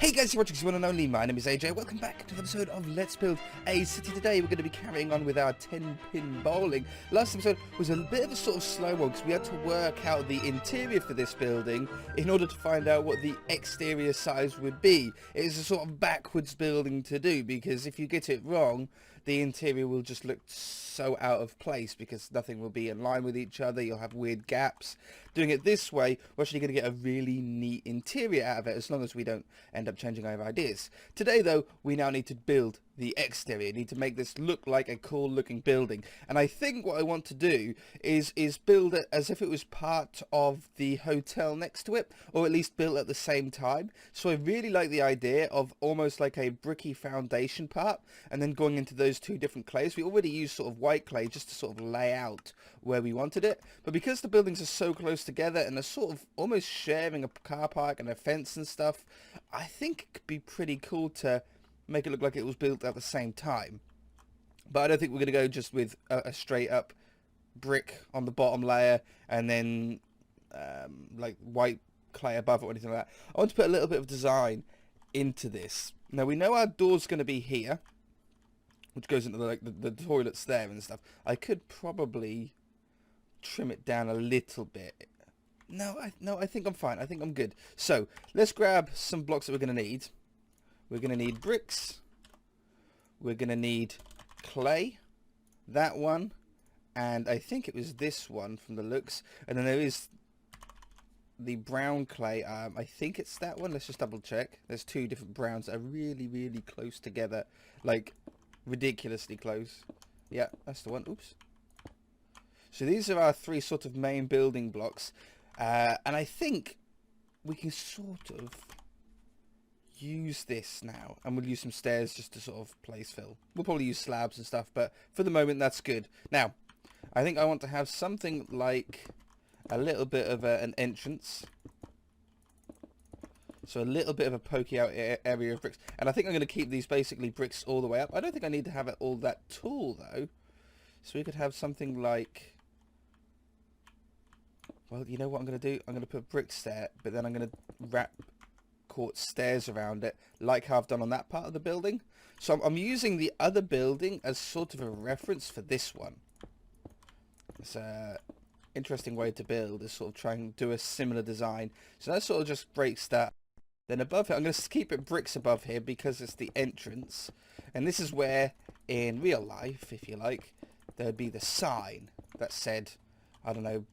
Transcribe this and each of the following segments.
Hey guys, you're watching the one and only. My name is AJ. Welcome back to another episode of Let's Build a City. Today we're going to be carrying on with our 10-pin bowling. Last episode was a bit of a sort of slow one because we had to work out the interior for this building in order to find out what the exterior size would be. It is a sort of backwards building to do because if you get it wrong, the interior will just look so out of place because nothing will be in line with each other. You'll have weird gaps. Doing it this way, we're actually going to get a really neat interior out of it as long as we don't end up changing our ideas. Today though, we now need to build the exterior. We need to make this look like a cool looking building. And I think what I want to do is build it as if it was part of the hotel next to it, or at least built at the same time. So I really like the idea of almost like a bricky foundation part and then going into those two different clays. We already used sort of white clay just to sort of lay out where we wanted it. But because the buildings are so close together and are sort of almost sharing a car park and a fence and stuff, I think it could be pretty cool to make it look like it was built at the same time. But I don't think we're going to go just with a straight up brick on the bottom layer and then like white clay above it or anything like that. I want to put a little bit of design into this. Now we know our door's going to be here, which goes into the toilets there and stuff. I could probably trim it down a little bit. No, I think I'm fine. I think I'm good. So let's grab some blocks that we're going to need. We're going to need bricks. We're going to need clay. That one. And I think it was this one from the looks. And then there is the brown clay. I think it's that one. Let's just double check. There's two different browns that are really, really close together. Like, ridiculously close. Yeah, that's the one. Oops. So these are our three sort of main building blocks. And I think we can sort of use this now, and we'll use some stairs just to sort of place fill. We'll probably use slabs and stuff, but for the moment that's good. Now I think I want to have something like a little bit of an entrance, so a little bit of a pokey out area of bricks, and I think I'm going to keep these basically bricks all the way up. I don't think I need to have it all that tall though, so we could have something like, well, you know what I'm going to do? I'm going to put bricks there, but then I'm going to wrap quartz stairs around it, like how I've done on that part of the building. So I'm using the other building as sort of a reference for this one. It's a interesting way to build, is sort of try and do a similar design. So that sort of just breaks that. Then above it, I'm going to keep it bricks above here because it's the entrance. And this is where, in real life, if you like, there'd be the sign that said, I don't know,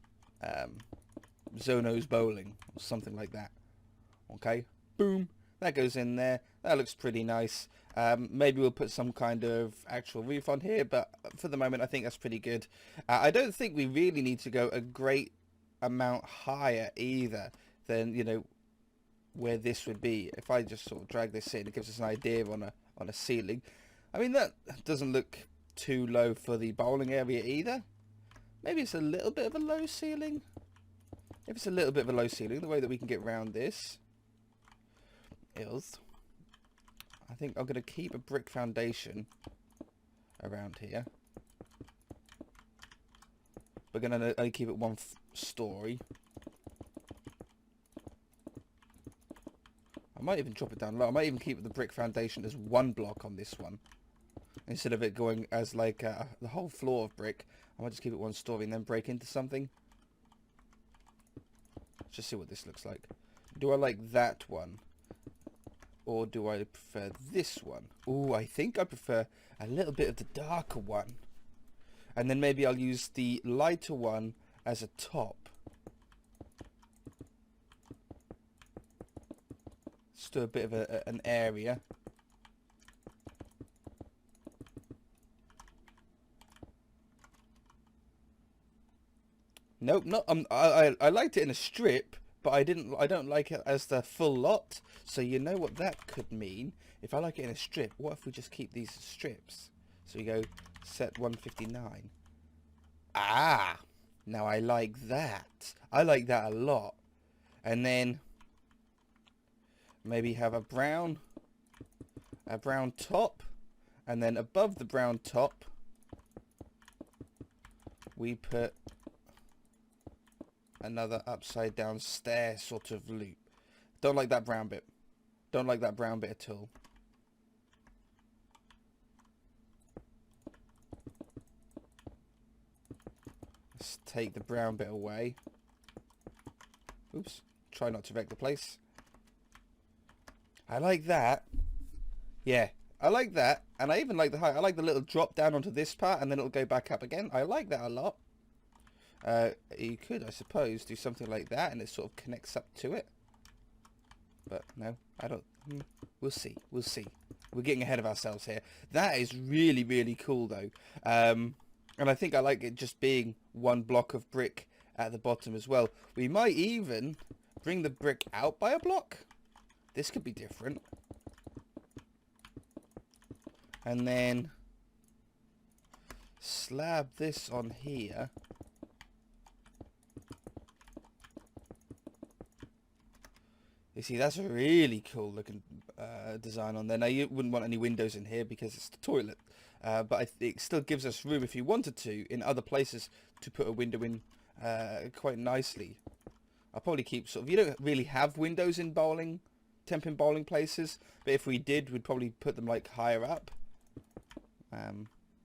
Zono's Bowling or something like that. Okay, boom, that goes in there. That looks pretty nice. Maybe we'll put some kind of actual roof on here, but for the moment I think that's pretty good. I don't think we really need to go a great amount higher either than, you know, where this would be. If I just sort of drag this in, it gives us an idea on a ceiling. I mean, that doesn't look too low for the bowling area either. Maybe it's a little bit of a low ceiling. If it's a little bit of a low ceiling, the way that we can get around this is, I think I'm going to keep a brick foundation around here. We're going to only keep it one story. I might even drop it down low. I might even keep the brick foundation as one block on this one, instead of it going as like the whole floor of brick. I might just keep it one story and then break into something. Let's just see what this looks like. Do I like that one, or do I prefer this one? Oh, I think I prefer a little bit of the darker one, and then maybe I'll use the lighter one as a top. Let's do a bit of an area. Nope, not. I liked it in a strip, but I don't like it as the full lot. So you know what that could mean. If I like it in a strip, what if we just keep these strips? So we go set 159. Ah, now I like that. I like that a lot. And then maybe have a brown top, and then above the brown top we put another upside down stair sort of loop. Don't like that brown bit. Don't like that brown bit at all. Let's take the brown bit away. Oops. Try not to wreck the place. I like that. Yeah, I like that. And I even like the height. I like the little drop down onto this part and then it'll go back up again. I like that a lot. You could, I suppose, do something like that and it sort of connects up to it. But no, I don't. We'll see. We'll see. We're getting ahead of ourselves here. That is really, really cool, though. And I think I like it just being one block of brick at the bottom as well. We might even bring the brick out by a block. This could be different. And then slab this on here. You see, that's a really cool looking design on there. Now, you wouldn't want any windows in here because it's the toilet. But it still gives us room, if you wanted to, in other places to put a window in quite nicely. I'll probably keep sort of... You don't really have windows in bowling, 10-pin bowling places. But if we did, we'd probably put them like higher up.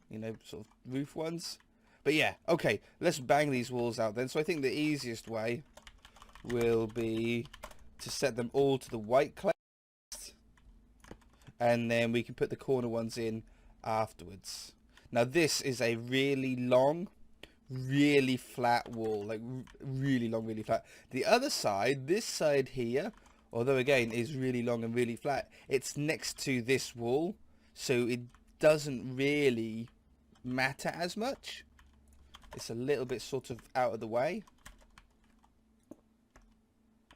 You know, sort of roof ones. But yeah, okay. Let's bang these walls out then. So I think the easiest way will be to set them all to the white clay, and then we can put the corner ones in afterwards. Now this is a really long, really flat wall, like really long, really flat. The other side, this side here, although again is really long and really flat, it's next to this wall, so it doesn't really matter as much. It's a little bit sort of out of the way.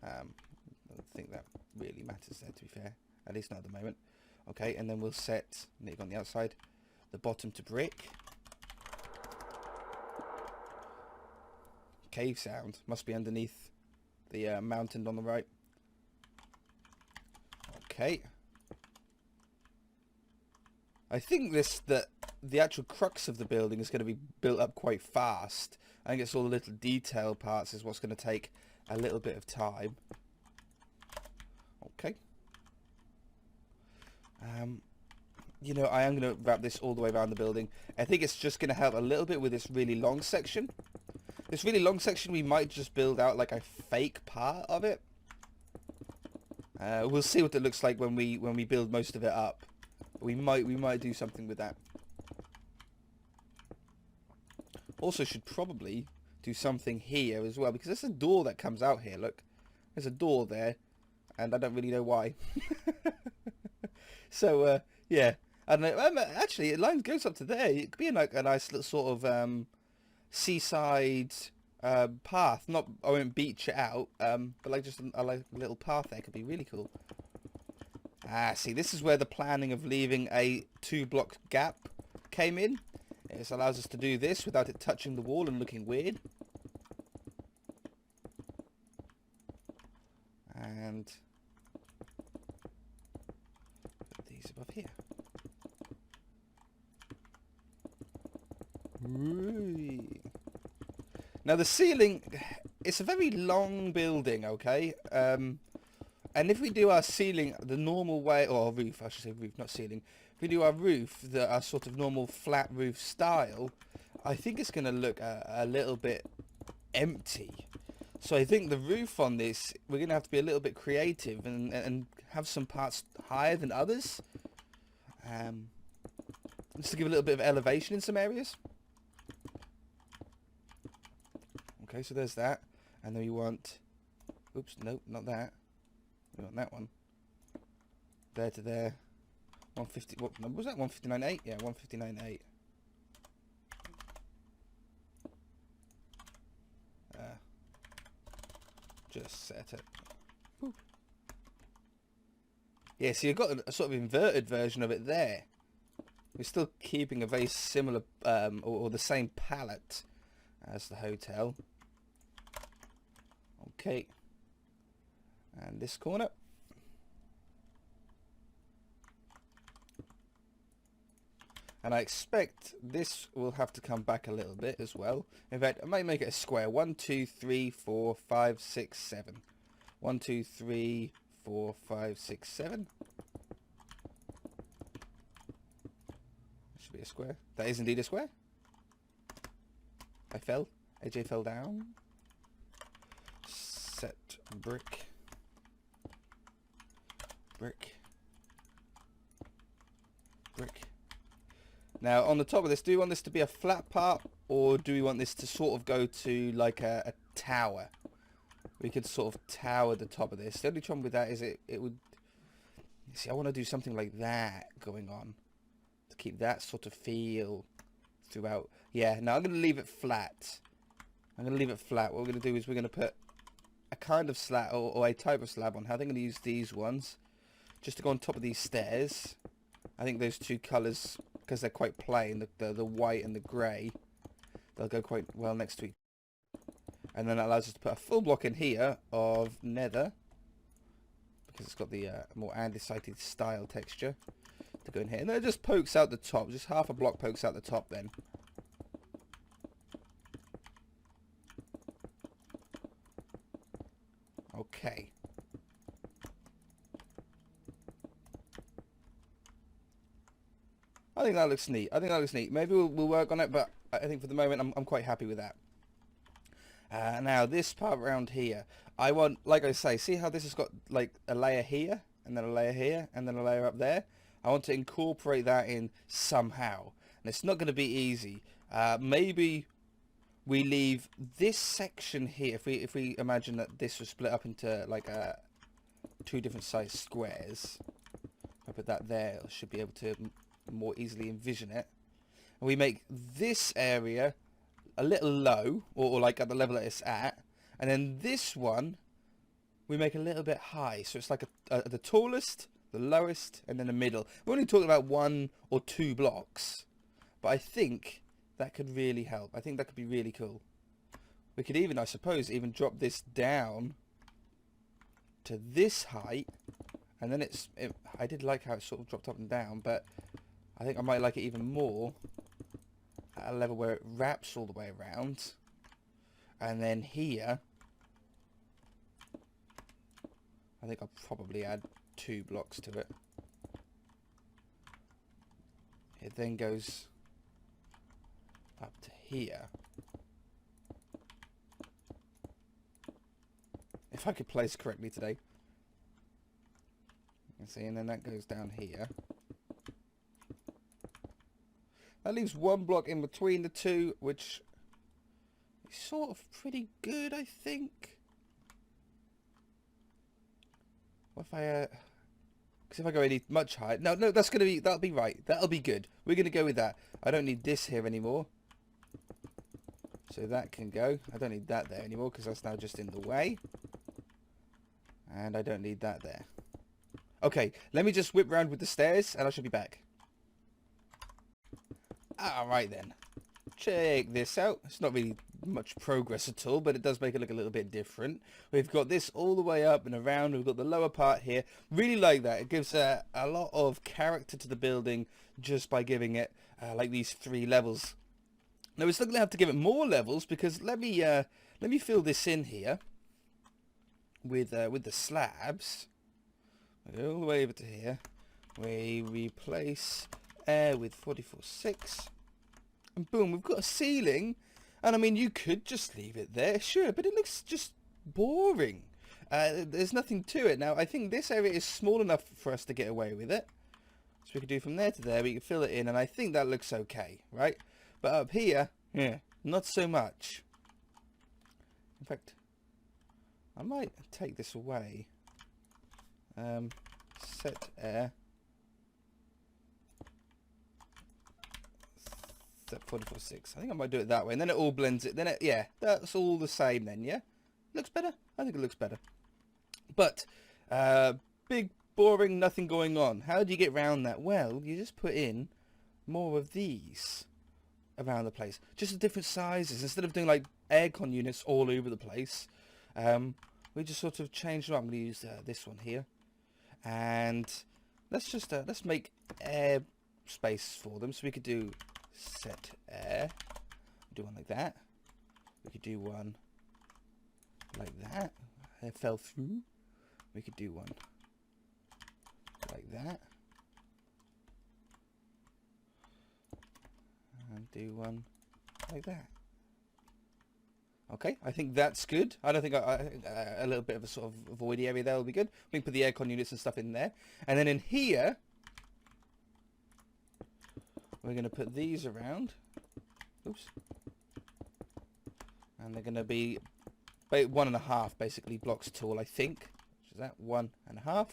I don't think that really matters there, to be fair, at least not at the moment. Okay, and then we'll set Nick on the outside, the bottom to brick. Cave sound must be underneath the mountain on the right. Okay, I think the actual crux of the building is going to be built up quite fast. I think it's all the little detail parts is what's going to take a little bit of time. Okay. You know, I am going to wrap this all the way around the building. I think it's just going to help a little bit with this really long section. This really long section, we might just build out like a fake part of it. We'll see what it looks like when we build most of it up. We might do something with that. Also, should probably do something here as well, because there's a door that comes out here. Look, there's a door there, and I don't really know why. So yeah, I don't know. Actually, the line goes up to there. It could be like a nice little sort of seaside path. Not, I won't beach it out, but like just a little path there could be really cool. Ah, see, this is where the planning of leaving a 2-block gap came in. This allows us to do this without it touching the wall and looking weird. And put these above here. Ooh. Now the ceiling, it's a very long building, okay? And if we do our ceiling the normal way, or roof, I should say roof, not ceiling. If we do our roof, our sort of normal flat roof style, I think it's going to look a little bit empty. So I think the roof on this, we're going to have to be a little bit creative and have some parts higher than others. Just to give a little bit of elevation in some areas. Okay, so there's that. And then we want... Oops, no, not that. We want that one. There to there. 150... What number was that? 159.8? Yeah, 159.8. Just set it. Woo. Yeah, so you've got a sort of inverted version of it there. We're still keeping a very similar, or the same palette as the hotel. Okay. And this corner. And I expect this will have to come back a little bit as well. In fact, I might make it a square. 1, 2, 3, 4, 5, 6, 7. 1, 2, 3, 4, 5, 6, 7. Should be a square. That is indeed a square. I fell. AJ fell down. Set brick. Brick. Brick. Now, on the top of this, do we want this to be a flat part, or do we want this to sort of go to like a tower? We could sort of tower the top of this. The only trouble with that is it would... See, I want to do something like that going on, to keep that sort of feel throughout. Yeah, no, I'm going to leave it flat. I'm going to leave it flat. What we're going to do is we're going to put a kind of slab, or a type of slab on. I think I'm going to use these ones, just to go on top of these stairs. I think those two colours, because they're quite plain, the white and the grey, they'll go quite well next to each other. And then that allows us to put a full block in here of nether, because it's got the more andesited style texture to go in here. And then it just pokes out the top, just half a block pokes out the top then. Okay. I think that looks neat. I think that looks neat. Maybe we'll work on it, but I think for the moment I'm quite happy with that. Now this part around here, I want, like I say, see how this has got like a layer here, and then a layer here, and then a layer up there? I want to incorporate that in somehow, and it's not going to be easy. Maybe we leave this section here. If we imagine that this was split up into like two different size squares, I put that there. I should be able to more easily envision it. And we make this area a little low, or like at the level that it's at, and then this one we make a little bit high, so it's like the tallest, the lowest, and then the middle. We're only talking about 1 or 2 blocks, but I think that could really help. I think that could be really cool. We could even, I suppose, even drop this down to this height, and then I did like how it sort of dropped up and down, but I think I might like it even more at a level where it wraps all the way around. And then here, I think I'll probably add 2 blocks to it. It then goes up to here. If I could place correctly today. You see, and then that goes down here. That leaves 1 block in between the two, which is sort of pretty good, I think. What if I, because if I go any much higher, no, that'll be right. That'll be good. We're gonna go with that. I don't need this here anymore, so that can go. I don't need that there anymore because that's now just in the way, and I don't need that there. Okay, let me just whip round with the stairs, and I should be back. Alright then, check this out. It's not really much progress at all, but it does make it look a little bit different. We've got this all the way up and around. We've got the lower part here. Really like that. It gives a lot of character to the building just by giving it like these 3 levels. Now we're still going to have to give it more levels, because let me fill this in here with the slabs. Go all the way over to here. We replace air with 44.6, and boom, we've got a ceiling. And I mean, you could just leave it there, sure, but it looks just boring. There's nothing to it. Now I think this area is small enough for us to get away with it, so we could do from there to there. We can fill it in, and I think that looks okay, right? But up here, yeah, not so much. In fact, I might take this away. Set air. Set 44.6. I think I might do it that way, and then it all blends it. Then it, yeah, that's all the same then, yeah? Looks better? I think it looks better. But, big, boring, nothing going on. How do you get around that? Well, you just put in more of these around the place. Just at different sizes. Instead of doing like aircon units all over the place, we just sort of change them up. I'm going to use this one here. And let's just, let's make air space for them. So we could do set air, do one like that. We could do one like that. It fell through. We could do one that. And do one like that. Okay, I think that's good. I don't think a little bit of a sort of voidy area there will be good. We can put the aircon units and stuff in there. And then in here, we're going to put these around. Oops. And they're going to be 1.5 basically blocks tall, I think. Which is that, 1.5.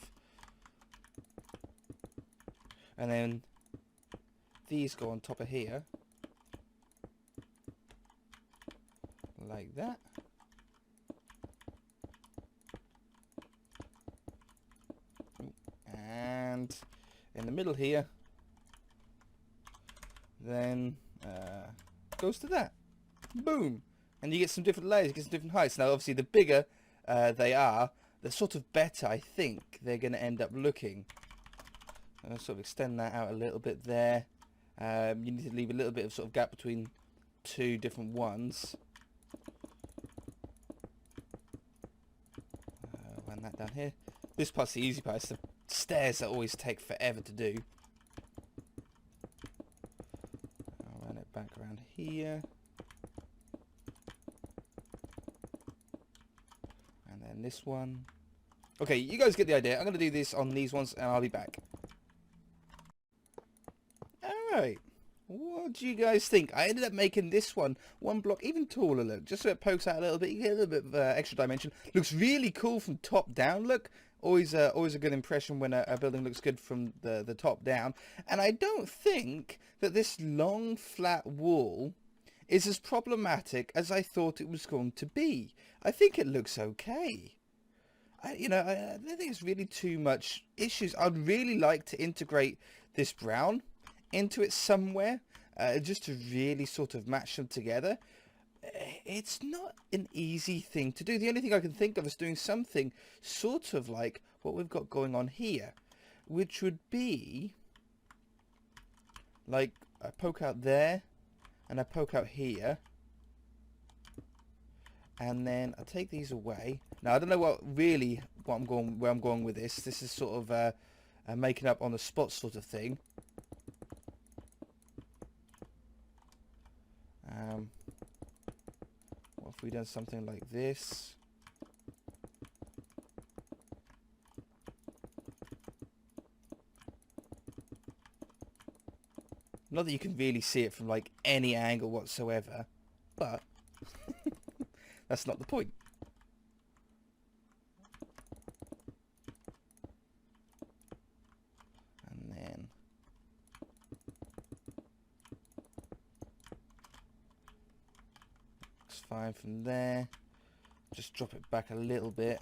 And then these go on top of here. Like that. And in the middle here, then goes to that. Boom. And you get some different layers, you get some different heights. Now obviously the bigger they are, the sort of better I think they're going to end up looking. I'm going to sort of extend that out a little bit there. You need to leave a little bit of sort of gap between two different ones. Run that down here. This part's the easy part. It's the stairs that always take forever to do. I'll run it back around here. And then this one. Okay, you guys get the idea. I'm going to do this on these ones and I'll be back. Alright. What do you guys think? I ended up making this one block even taller, look. Just so it pokes out a little bit. You get a little bit of extra dimension. Looks really cool from top down, look. Always a good impression when a building looks good from the top down. And I don't think that this long flat wall is as problematic as I thought it was going to be. I think it looks okay. I don't think it's really too much issues. I'd really like to integrate this brown into it somewhere, just to really sort of match them together. It's not an easy thing to do. The only thing I can think of is doing something sort of like what we've got going on here, which would be like I poke out there and I poke out here, and then I take these away. Now I don't know where I'm going with this. This is sort of a making up on the spot sort of thing. What if we done something like this? Not that you can really see it from like any angle whatsoever, but that's not the point. And then it's fine from there. Just drop it back a little bit.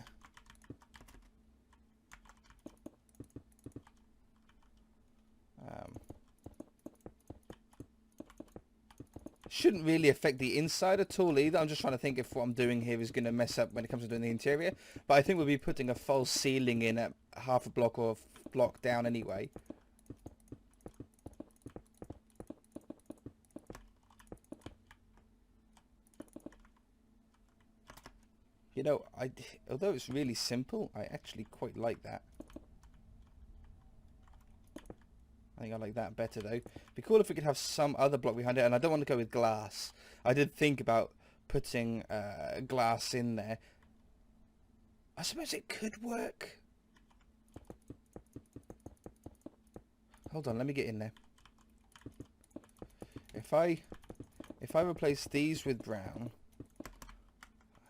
Shouldn't really affect the inside at all either. I'm just trying to think if what I'm doing here is going to mess up when it comes to doing the interior. But I think we'll be putting a false ceiling in at half a block or a block down anyway. You know, although it's really simple, I actually quite like that. I think I like that better though. It'd be cool if we could have some other block behind it, and I don't want to go with glass. I did think about putting glass in there. I suppose it could work. Hold on, let me get in there. If I replace these with brown,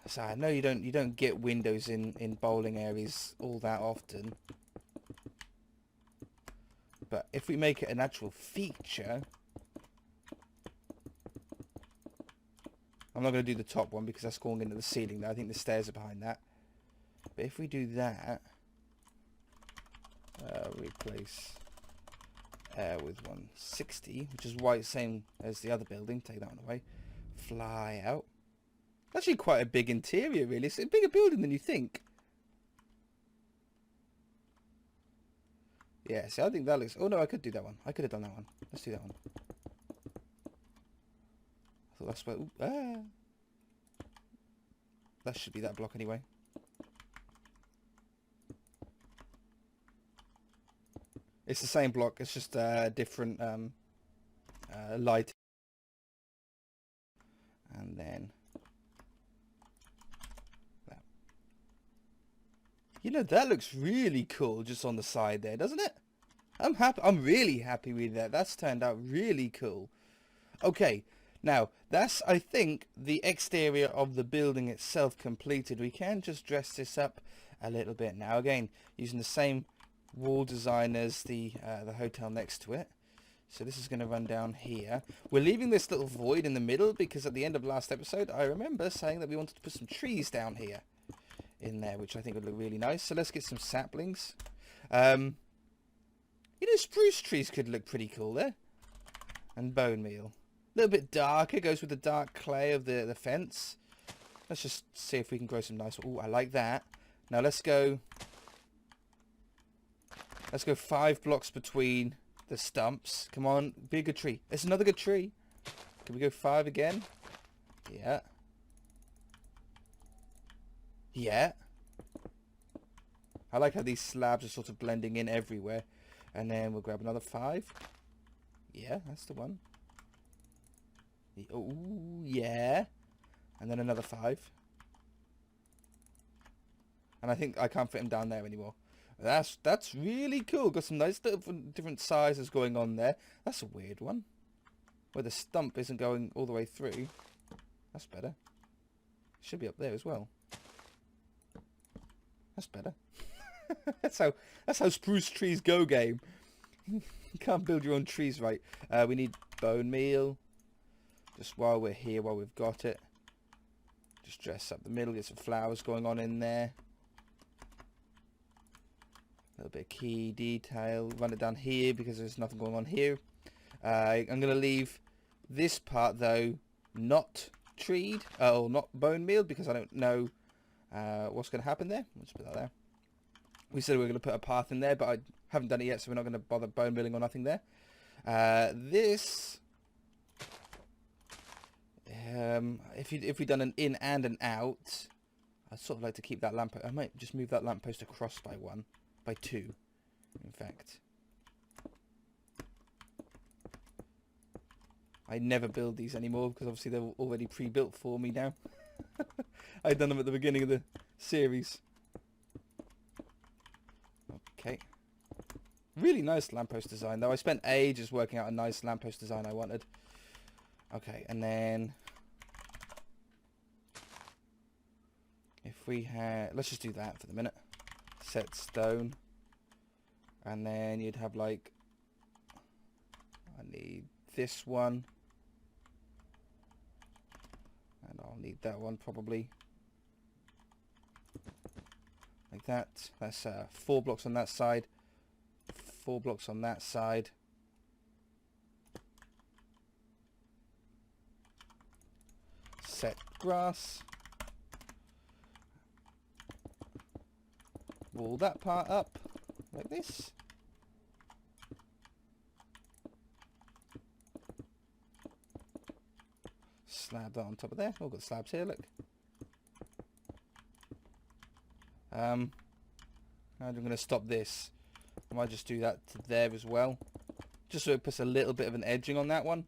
so I know you don't get windows in bowling areas all that often. But if we make it an actual feature, I'm not going to do the top one because that's going into the ceiling there. I think the stairs are behind that. But if we do that, replace air with 160, which is white, same as the other building. Take that one away. Fly out. Actually quite a big interior, really. It's a bigger building than you think. Yeah, see, I think that looks... Oh, no, I could do that one. I could have done that one. Let's do that one. I thought that's where... Ooh, that should be that block anyway. It's the same block. It's just different light. And then that. You know, that looks really cool just on the side there, doesn't it? I'm happy. I'm really happy with that. That's turned out really cool. Okay, now that's, I think, the exterior of the building itself completed. We can just dress this up a little bit now. Again, using the same wall design as the hotel next to it. So this is going to run down here. We're leaving this little void in the middle because at the end of last episode, I remember saying that we wanted to put some trees down here in there, which I think would look really nice. So let's get some saplings. You know, spruce trees could look pretty cool there. And bone meal. A little bit darker, goes with the dark clay of the fence. Let's just see if we can grow some nice... Oh, I like that. Now let's go 5 blocks between the stumps. Come on, be a good tree. It's another good tree. Can we go 5 again? Yeah. Yeah. I like how these slabs are sort of blending in everywhere. And then we'll grab another 5. Yeah, that's the one. Oh, yeah. And then another 5. And I think I can't fit him down there anymore. That's really cool. Got some nice different sizes going on there. That's a weird one. Where the stump isn't going all the way through. That's better. Should be up there as well. That's better. that's how spruce trees go, game. You can't build your own trees right. We need bone meal. Just while we're here, while we've got it. Just dress up the middle, get some flowers going on in there. A little bit of key detail. Run it down here because there's nothing going on here. I'm going to leave this part, though, not treed. Or not bone meal because I don't know what's going to happen there. Let's put that there. We said we were going to put a path in there, but I haven't done it yet, so we're not going to bother bone milling or nothing there. This... if we've done an in and an out, I'd sort of like to keep that lamp. I might just move that lamppost across by 2, in fact. I never build these anymore because obviously they're already pre-built for me now. I'd done them at the beginning of the series. Okay. Really nice lamppost design though. I spent ages working out a nice lamppost design I wanted. Okay, and then if we had, let's just do that for the minute. Set stone, and then you'd have like, I need this one, and I'll need that one probably, like that. That's 4 blocks on that side, 4 blocks on that side. Set grass. Wall that part up like this. Slab that on top of there. Oh, got slabs here, look. I'm going to stop this. I might just do that to there as well. Just so it puts a little bit of an edging on that one.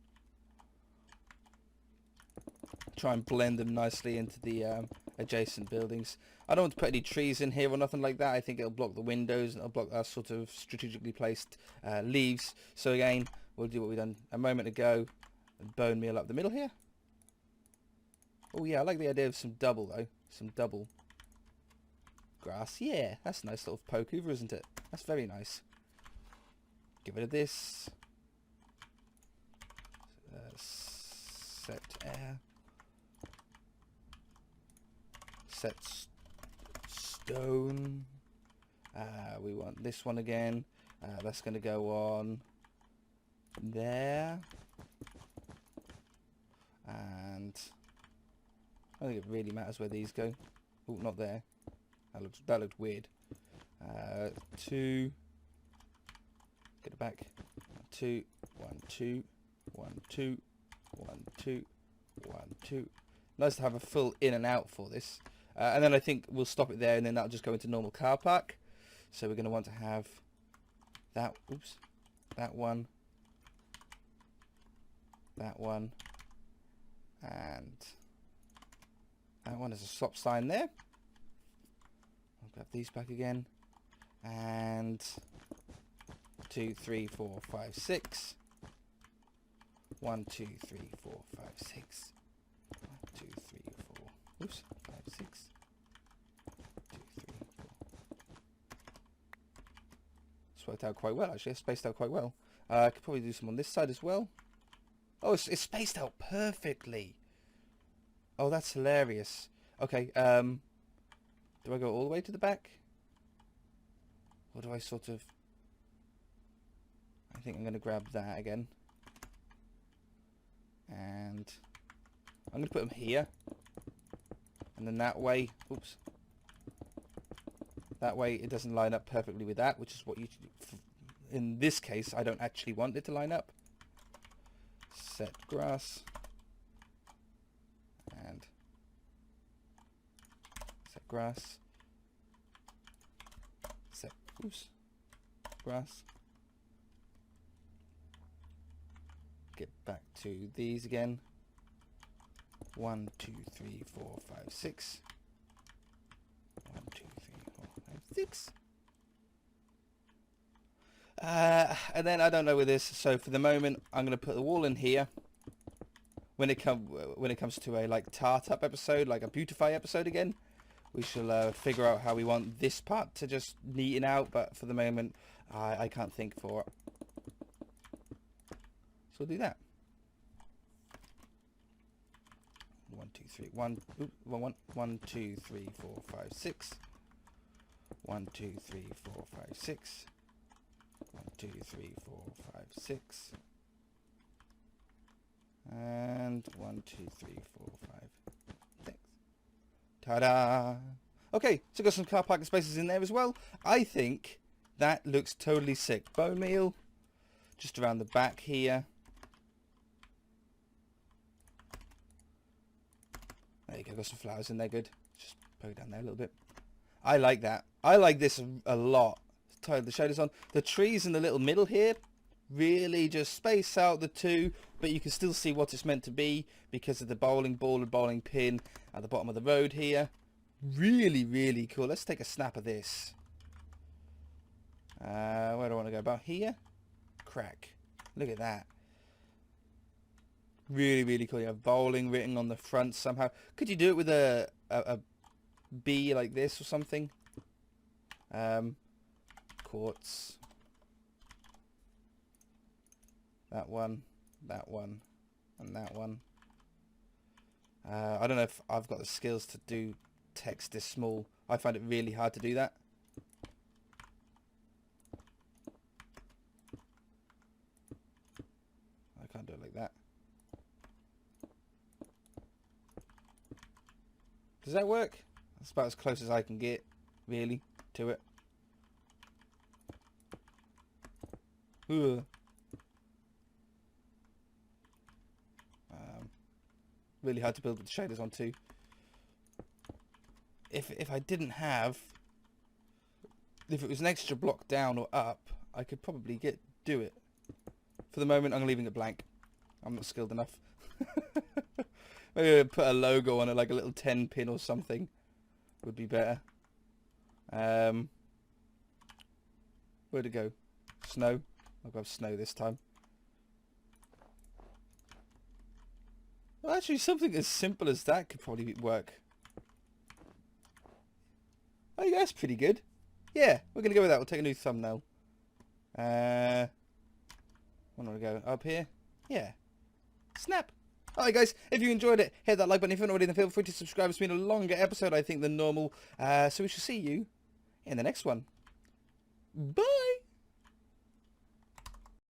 Try and blend them nicely into the adjacent buildings. I don't want to put any trees in here or nothing like that. I think it'll block the windows and it'll block our sort of strategically placed leaves. So again, we'll do what we done a moment ago and bone meal up the middle here. Oh yeah, I like the idea of some double though. Some double grass. Yeah, that's a nice little poke over, isn't it? That's very nice. Get rid of this. Set air. Set stone. We want this one again. That's going to go on there. And I don't think it really matters where these go. Oh, not there. That looked weird. 2. Get it back. 2. 1, 2. 1, 2. 1, 2. 1, 2. Nice to have a full in and out for this. And then I think we'll stop it there and then that'll just go into normal car park. So we're going to want to have oops, that one, and that one is a stop sign there. I'll grab these back again, and 2, 3, 4, 5, 6. 1, 2, 3, 4, 5, 6. 1, 2, 3, 4. Oops, 5, 6. 2, 3, 4. It's worked out quite well, actually. It's spaced out quite well. I could probably do some on this side as well. Oh, it's spaced out perfectly. Oh, that's hilarious. Okay, do I go all the way to the back? Or do I sort of... I think I'm going to grab that again. And I'm going to put them here. And then that way... Oops. That way it doesn't line up perfectly with that, which is what you... In this case, I don't actually want it to line up. Set grass. And... Set grass. Set... Oops. Grass. Get back to these again. 1, 2, 3, 4, 5, 6. 1, 2, 3, 4, 5, 6. And then I don't know with this, so for the moment I'm going to put the wall in here. When it comes to a like tart up episode, like a beautify episode again, we shall figure out how we want this part to just neaten out. But for the moment, I can't think for it. So we'll do that. 1, 2, 3, 1, 1, 2, 3, 4, 5, 6. 1, 2, 3, 4, 5, 6. 1, 2, 3, 4, 5, 6. And 1, 2, 3, 4, 5, 6. Ta-da! Okay, so got some car parking spaces in there as well. I think that looks totally sick. Bone meal, just around the back here. There you go, got some flowers in there, good. Just poke down there a little bit. I like that. I like this a lot. Turn the shaders on. The trees in the little middle here really just space out the two, but you can still see what it's meant to be because of the bowling ball and bowling pin at the bottom of the road here. Really, really cool. Let's take a snap of this. Where do I want to go? About here? Crack. Look at that. Really, really cool. You have bowling written on the front somehow. Could you do it with a B like this or something? Quartz. That one, and that one. I don't know if I've got the skills to do text this small. I find it really hard to do that. I can't do it like that. Does that work? That's about as close as I can get, really, to it. Ugh. Really hard to build with the shaders on too. If I didn't have, if it was an extra block down or up, I could probably do it. For the moment, I'm leaving it blank. I'm not skilled enough. Maybe put a logo on it, like a little 10 pin or something, would be better. Where'd it go? Snow. I'll grab snow this time. Well, actually, something as simple as that could probably work. Oh, yeah, that's pretty good. Yeah, we're going to go with that. We'll take a new thumbnail. Where do we go? Up here? Yeah. Snap. Alright guys, if you enjoyed it, hit that like button. If you're not already, then feel free to subscribe. It's been a longer episode, I think, than normal. So we shall see you in the next one. Bye!